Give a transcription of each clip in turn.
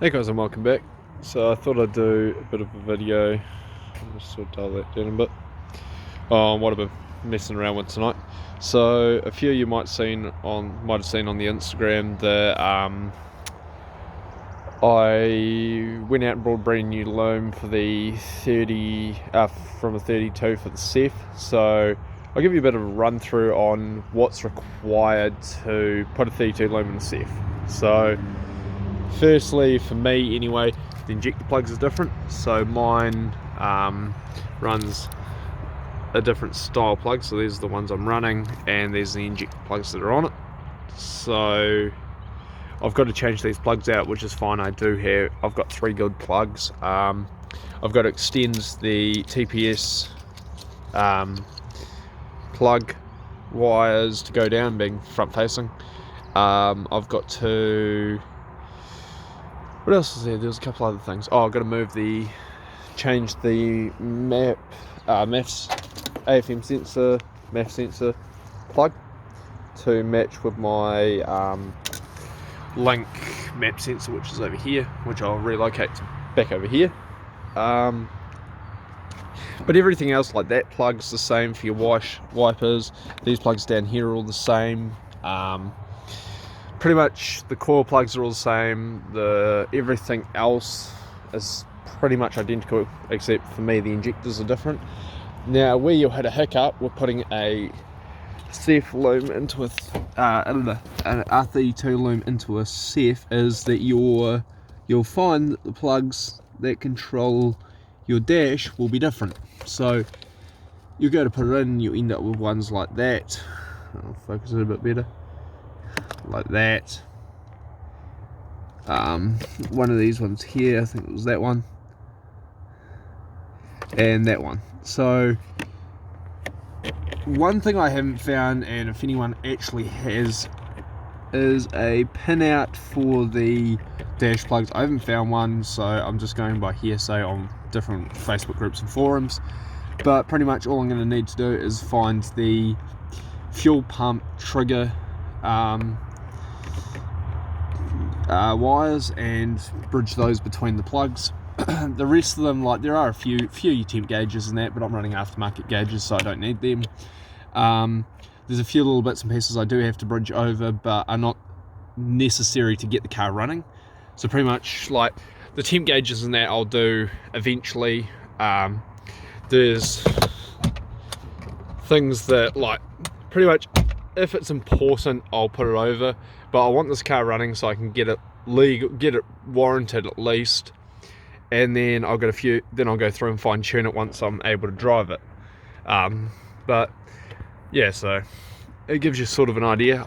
Hey guys, and welcome back. So I thought I'd do a bit of a video. I'll just sort of dial that down a bit on what I've been messing around with tonight. So a few of you might have seen on the Instagram that I went out and bought a brand new loom for the 30 from a 32 for the CEF. So I'll give you a bit of a run through on what's required to put a 32 loom in a CEF. So firstly, for me anyway, the injector plugs is different. So mine runs a different style plug. So these are the ones I'm running, and there's the injector plugs that are on it. So I've got to change these plugs out, which is fine. I've got 3 good plugs. I've got to extend the TPS plug wires to go down, being front facing. I've got to, what else is there? There's a couple other things. Oh, I've got to change the MAFS AFM sensor, MAF sensor plug to match with my link map sensor, which is over here, which I'll relocate back over here. But everything else like that plug's the same for your wipers. These plugs down here are all the same. Pretty much the coil plugs are all the same. Everything else is pretty much identical, except for me the injectors are different. Now where you'll hit a hiccup with putting a CEF loom into an r32 loom into a CEF is that you'll find that the plugs that control your dash will be different. So you go to put it in, you end up with ones like that. I'll focus it a bit better. Like that. One of these ones here, I think it was that one, and that one. So one thing I haven't found, and if anyone actually has, is a pinout for the dash plugs. I haven't found one, so I'm just going by hearsay on different Facebook groups and forums. But pretty much all I'm going to need to do is find the fuel pump trigger wires and bridge those between the plugs. The rest of them, like, there are a few temp gauges and that, but I'm running aftermarket gauges, so I don't need them. There's a few little bits and pieces I do have to bridge over, but are not necessary to get the car running. So pretty much, like, the temp gauges and that I'll do eventually. There's things that, like, pretty much if it's important I'll put it over, but I want this car running so I can get it legal, get it warranted at least, and then I'll go through and fine tune it once I'm able to drive it. But yeah, so it gives you sort of an idea.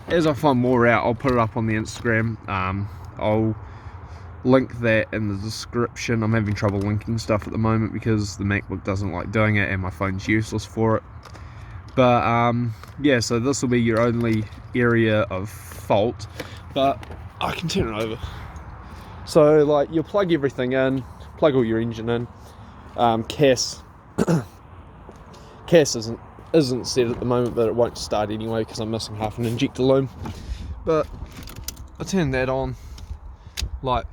As I find more out, I'll put it up on the Instagram. I'll link that in the description. I'm having trouble linking stuff at the moment because the MacBook doesn't like doing it and my phone's useless for it. But yeah, so this will be your only area of fault, but I can turn it over. So, like, you'll plug everything in, plug all your engine in. CAS isn't set at the moment, but it won't start anyway because I'm missing half an injector loom. But I turn that on, like,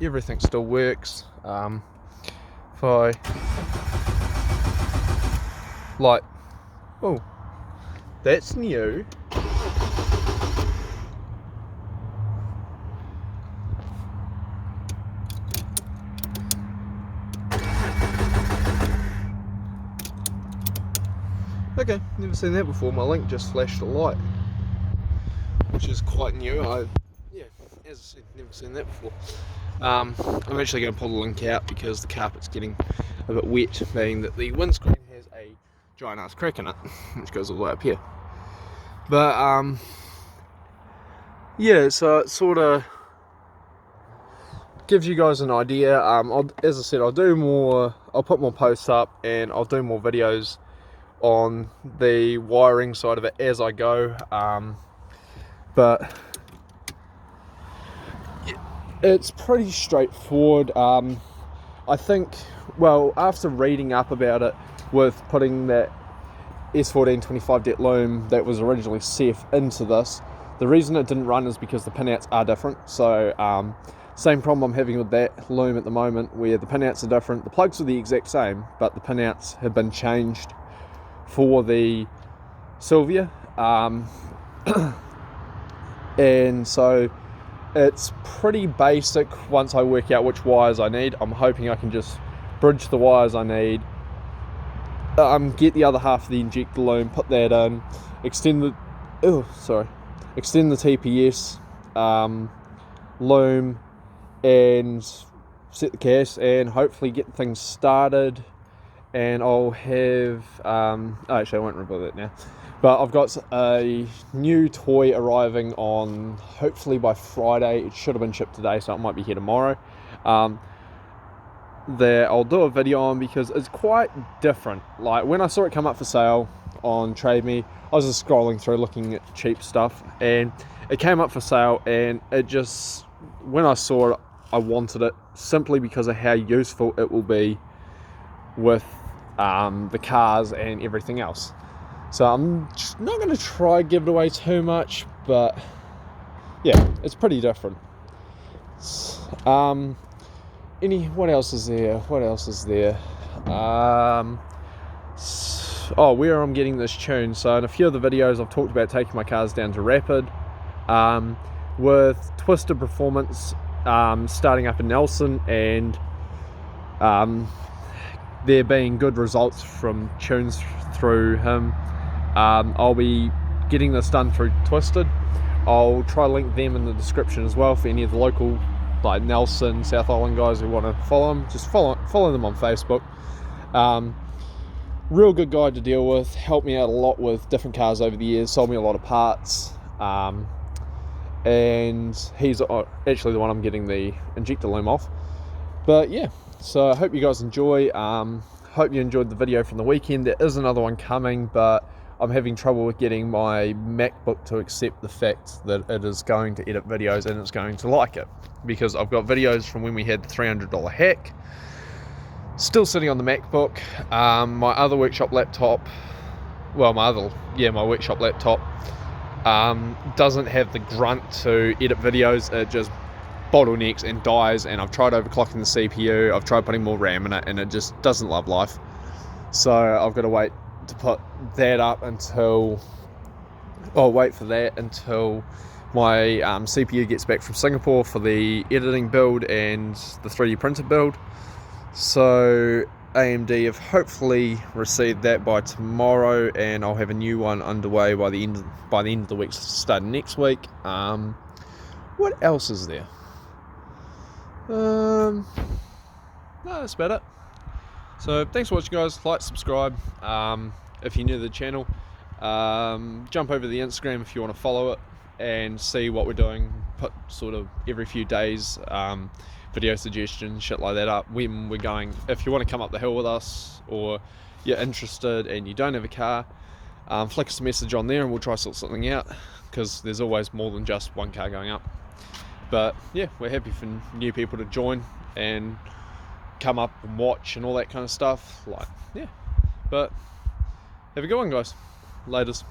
everything still works. If I, like, oh, that's new. Okay, never seen that before. My link just flashed a light, which is quite new. Yeah, as I said, never seen that before. I'm actually going to pull the link out because the carpet's getting a bit wet, being that the windscreen has a giant ass crack in it, which goes all the way up here. But yeah, so it sort of gives you guys an idea. As I said, I'll put more posts up and I'll do more videos on the wiring side of it as I go. But it's pretty straightforward. I think, well, after reading up about it, with putting that S14 25 det loom that was originally CEF into this, The reason it didn't run is because the pinouts are different. So same problem I'm having with that loom at the moment, where the pinouts are different. The plugs are the exact same, but the pinouts have been changed for the Sylvia, and so it's pretty basic once I work out which wires I need. I'm hoping I can just bridge the wires I need, get the other half of the injector loom, put that in, extend the TPS loom, and set the gas, and hopefully get things started. And I'll have actually I won't reveal that now, but I've got a new toy arriving on hopefully by Friday. It should have been shipped today, so it might be here tomorrow. That I'll do a video on, because it's quite different. Like when I saw it come up for sale on Trade Me, I was just scrolling through looking at cheap stuff, and it came up for sale, and it just, when I saw it, I wanted it simply because of how useful it will be with the cars and everything else. So I'm not going to try give it away too much, but yeah, it's pretty different. What else is there? Where I'm getting this tune. So in a few of the videos I've talked about taking my cars down to Rapid, with Twisted Performance starting up in Nelson, and there being good results from tunes through him. I'll be getting this done through Twisted. I'll try to link them in the description as well for any of the local, like Nelson, South Island guys who want to follow them. Just follow them on Facebook. Real good guy to deal with, helped me out a lot with different cars over the years, sold me a lot of parts, and he's actually the one I'm getting the injector loom off. But yeah, so I hope you guys enjoy. Hope you enjoyed the video from the weekend. There is another one coming, but I'm having trouble with getting my MacBook to accept the fact that it is going to edit videos and it's going to like it, because I've got videos from when we had the $300 hack still sitting on the MacBook. My other workshop laptop, my workshop laptop doesn't have the grunt to edit videos. It just bottlenecks and dies, and I've tried overclocking the CPU, I've tried putting more RAM in it, and it just doesn't love life. So I've got to wait to put that up until my CPU gets back from Singapore for the editing build and the 3D printer build. So AMD have hopefully received that by tomorrow, and I'll have a new one underway by the end of the week, starting next week. What else is there? No, that's about it. So thanks for watching, guys. Like, subscribe if you're new to the channel. Jump over to the Instagram if you want to follow it and see what we're doing. Put sort of every few days video suggestions, shit like that up when we're going. If you want to come up the hill with us, or you're interested and you don't have a car, flick us a message on there and we'll try to sort something out, because there's always more than just one car going up. But yeah, we're happy for new people to join and come up and watch and all that kind of stuff. Like, yeah. But have a good one, guys. Laters.